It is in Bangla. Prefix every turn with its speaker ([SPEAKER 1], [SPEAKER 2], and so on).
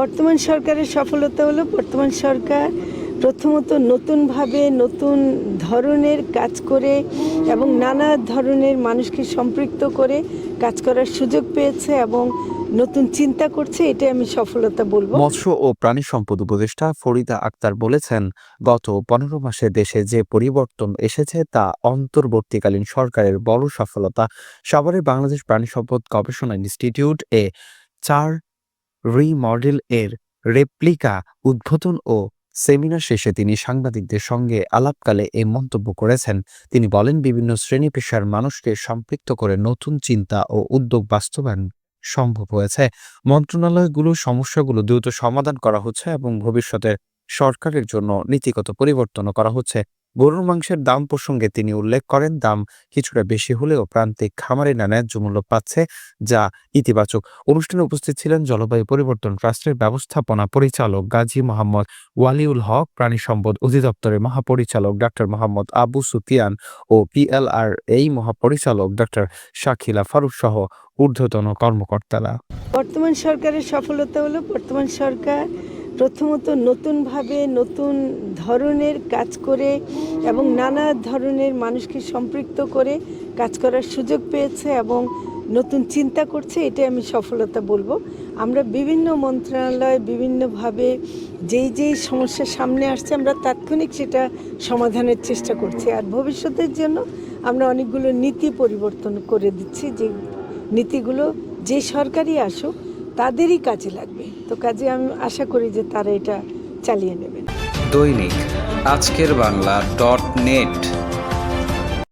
[SPEAKER 1] বর্তমান সরকারের সফলতা হলো বর্তমান সরকার প্রথমত নতুনভাবে নতুন ধরনের কাজ করে এবং নানা ধরনের মানুষকে সম্পৃক্ত করে কাজ করার সুযোগ পেয়েছে এবং নতুন চিন্তা করছে, এটাই আমি সফলতা বলবো।
[SPEAKER 2] মৎস্য ও প্রাণী সম্পদ উপদেষ্টা ফরিদা আক্তার বলেছেন, গত 15 মাসে দেশে যে পরিবর্তন এসেছে তা অন্তর্বর্তীকালীন সরকারের বড় সফলতা। সাভারের বাংলাদেশ প্রাণী সম্পদ গবেষণা ইনস্টিটিউট এ 4 রিমডেল এর রেপ্লিকা উদ্বোধন ও সেমিনার শেষে তিনি সাংবাদিকদের সঙ্গে আলাপকালে এই মন্তব্য করেছেন। তিনি বলেন, বিভিন্ন শ্রেণী পেশার মানুষকে সম্পৃক্ত করে নতুন চিন্তা ও উদ্যোগ বাস্তবায়ন সম্ভব হয়েছে। মন্ত্রণালয়গুলোর সমস্যাগুলো দ্রুত সমাধান করা হচ্ছে এবং ভবিষ্যতের সরকারের জন্য নীতিগত পরিবর্তনও করা হচ্ছে। গরুর মাংসের দাম প্রসঙ্গে তিনি উল্লেখ করেন, দাম কিছুটা বেশি হলেও প্রান্তিক খামারিরা ন্যায্য মূল্য পাচ্ছে, যা ইতিবাচক। অনুষ্ঠানে উপস্থিত ছিলেন জলবায়ু পরিবর্তন ট্রাস্টের ব্যবস্থাপনা পরিচালক গাজী মোহাম্মদ ওয়ালিউল হক, প্রাণী সম্পদ অধিদপ্তরের মহাপরিচালক ডাক্তার মোহাম্মদ আবু সুফিয়ান ও পিএলআর এই মহাপরিচালক ডাক্তার শাকিলা ফারুক সহ ঊর্ধ্বতন কর্মকর্তারা।
[SPEAKER 1] বর্তমান সরকারের সফলতা হলো বর্তমান সরকার প্রথমত নতুনভাবে নতুন ধরনের কাজ করে এবং নানা ধরনের মানুষকে সম্পৃক্ত করে কাজ করার সুযোগ পেয়েছে এবং নতুন চিন্তা করছে, এটাই আমি সফলতা বলবো। আমরা বিভিন্ন মন্ত্রণালয় বিভিন্নভাবে যেই সমস্যার সামনে আসছে আমরা তাৎক্ষণিক সেটা সমাধানের চেষ্টা করছি। আর ভবিষ্যতের জন্য আমরা অনেকগুলো নীতি পরিবর্তন করে দিচ্ছি, যে নীতিগুলো যে সরকারই আসুক তাদেরই কাজে লাগবে। তো কাজে আমি আশা করি যে তারা এটা চালিয়ে নেবেন।
[SPEAKER 3] দৈনিক আজকের বাংলা .net